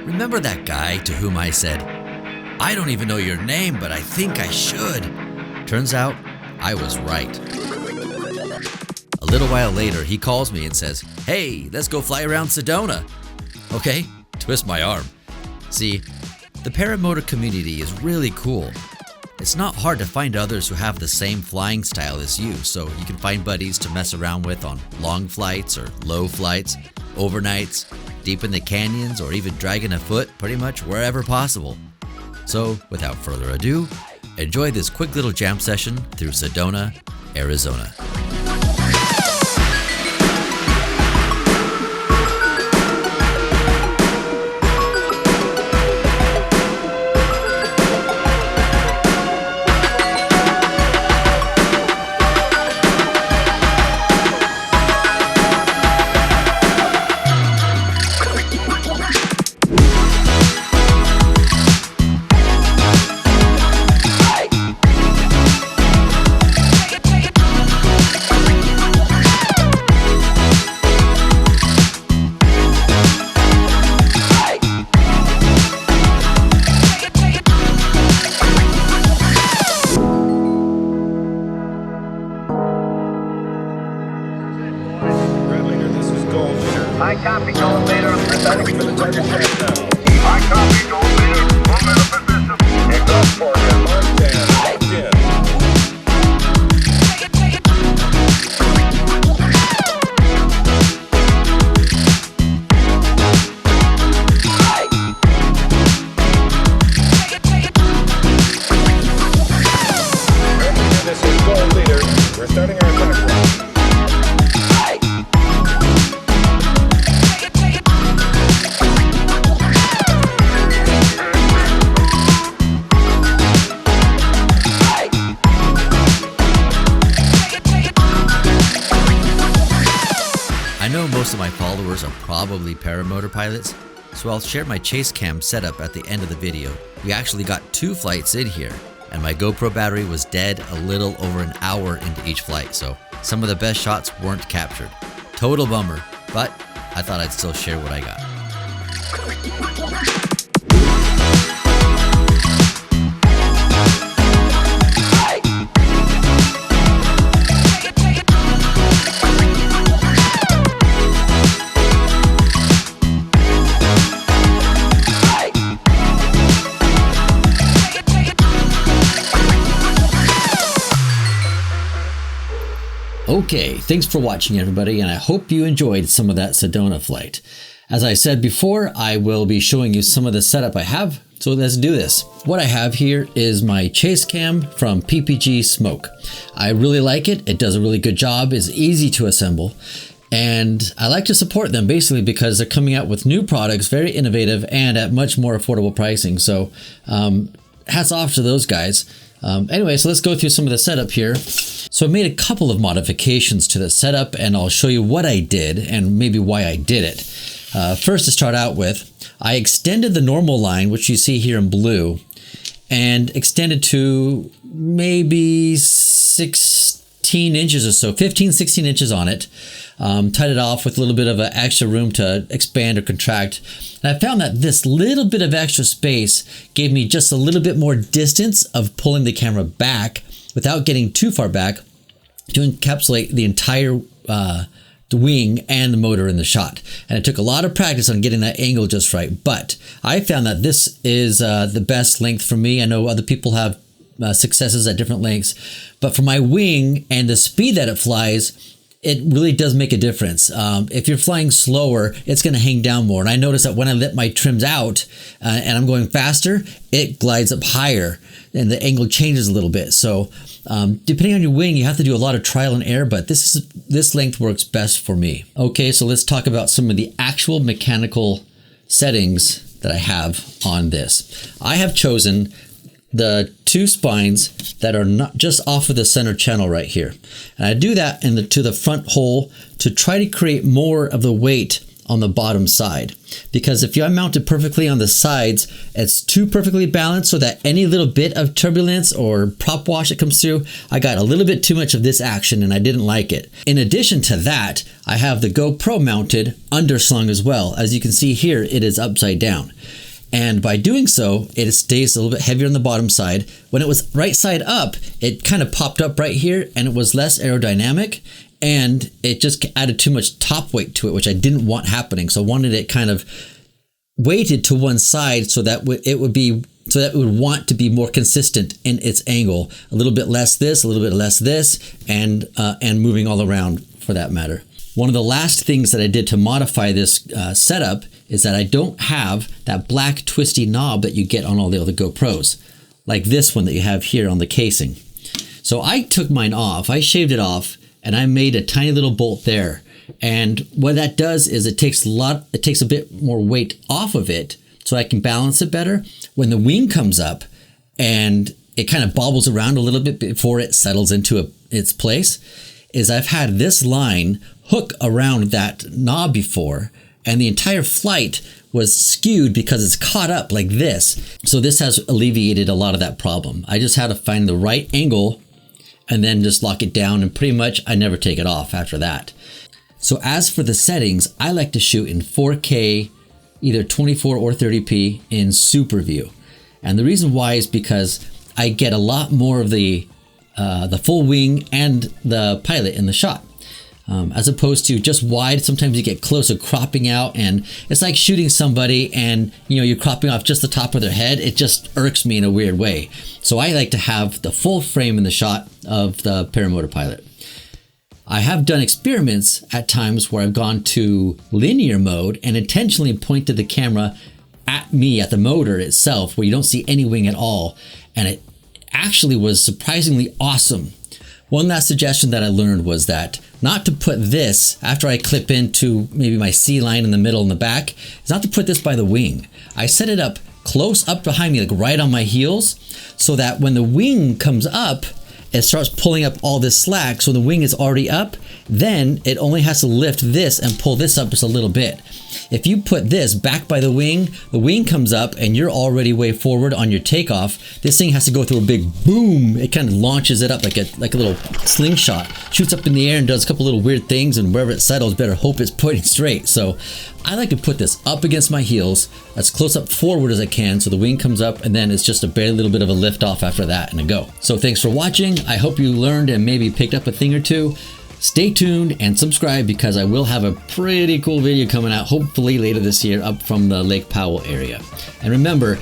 Remember that guy to whom I said, "I don't even know your name, but I think I should"? Turns out, I was right. A little while later, he calls me and says, "Hey, let's go fly around Sedona." Okay, twist my arm. See, the paramotor community is really cool. It's not hard to find others who have the same flying style as you, so you can find buddies to mess around with on long flights or low flights, overnights, deep in the canyons, or even dragging a foot pretty much wherever possible. So, without further ado, enjoy this quick little jam session through Sedona, Arizona. I copy, Gold Leader. I'm presenting for the target check now. I copy, Gold Leader. Movement of position. Take off for him. Mark down. Locked in. This is Gold Leader. We're starting our attack run. I know most of my followers are probably paramotor pilots, so I'll share my chasecam setup at the end of the video. We actually got 2 flights in here, and my GoPro battery was dead a little over an hour into each flight, so some of the best shots weren't captured. Total bummer, but I thought I'd still share what I got. Okay, thanks for watching everybody, and I hope you enjoyed some of that Sedona flight. As I said before, I will be showing you some of the setup I have, so let's do this. What I have here is my chasecam from PPG Smoke. I really like it. It does a really good job. It's easy to assemble, and I like to support them basically because they're coming out with new products, very innovative and at much more affordable pricing. So hats off to those guys. Anyway, so let's go through some of the setup here. So I made a couple of modifications to the setup, and I'll show you what I did and maybe why I did it. First, to start out with, I extended the normal line, which you see here in blue, and extended to maybe 16 inches or so, 15, 16 inches on it. Tied it off with a little bit of extra room to expand or contract. And I found that this little bit of extra space gave me just a little bit more distance of pulling the camera back without getting too far back to encapsulate the entire the wing and the motor in the shot. And it took a lot of practice on getting that angle just right. But I found that this is the best length for me. I know other people have successes at different lengths, but for my wing and the speed that it flies, it really does make a difference. If you're flying slower, it's going to hang down more. And I notice that when I let my trims out and I'm going faster, it glides up higher and the angle changes a little bit. So depending on your wing, you have to do a lot of trial and error, but this length works best for me. Okay, so let's talk about some of the actual mechanical settings that I have on this. I have chosen the 2 spines that are not just off of the center channel right here. And I do that to the front hole to try to create more of the weight on the bottom side, because if you mount it perfectly on the sides, it's too perfectly balanced so that any little bit of turbulence or prop wash that comes through, I got a little bit too much of this action and I didn't like it. In addition to that, I have the GoPro mounted underslung as well. As you can see here, it is upside down. And by doing so, it stays a little bit heavier on the bottom side. When it was right side up, it kind of popped up right here and it was less aerodynamic, and it just added too much top weight to it, which I didn't want happening. So I wanted it kind of weighted to one side so that it would want to be more consistent in its angle. A little bit less this, a little bit less this, and moving all around for that matter. One of the last things that I did to modify this setup is that I don't have that black twisty knob that you get on all the other GoPros, like this one that you have here on the casing. So I took mine off, I shaved it off, and I made a tiny little bolt there. And what that does is it takes a bit more weight off of it so I can balance it better. When the wing comes up and it kind of bobbles around a little bit before it settles into its place, is I've had this line hook around that knob before, and the entire flight was skewed because it's caught up like this. So this has alleviated a lot of that problem. I just had to find the right angle and then just lock it down, and pretty much I never take it off after that. So as for the settings, I like to shoot in 4K, either 24 or 30p in super view. And the reason why is because I get a lot more of the full wing and the pilot in the shot. As opposed to just wide, sometimes you get closer cropping out, and it's like shooting somebody and you're cropping off just the top of their head. It just irks me in a weird way. So I like to have the full frame in the shot of the Paramotor pilot. I have done experiments at times where I've gone to linear mode and intentionally pointed the camera at me, at the motor itself, where you don't see any wing at all. And it actually was surprisingly awesome. One last suggestion that I learned was that not to put this, after I clip into maybe my C line in the middle and the back, is not to put this by the wing. I set it up close up behind me, like right on my heels, so that when the wing comes up, it starts pulling up all this slack. So the wing is already up, then it only has to lift this and pull this up just a little bit. If you put this back by the wing comes up and you're already way forward on your takeoff. This thing has to go through a big boom. It kind of launches it up like a little slingshot, shoots up in the air and does a couple little weird things, and wherever it settles, better hope it's pointing straight. So I like to put this up against my heels, as close up forward as I can, so the wing comes up and then it's just a bare little bit of a lift off after that and a go. So thanks for watching. I hope you learned and maybe picked up a thing or two. Stay tuned and subscribe, because I will have a pretty cool video coming out hopefully later this year up from the Lake Powell area. And remember,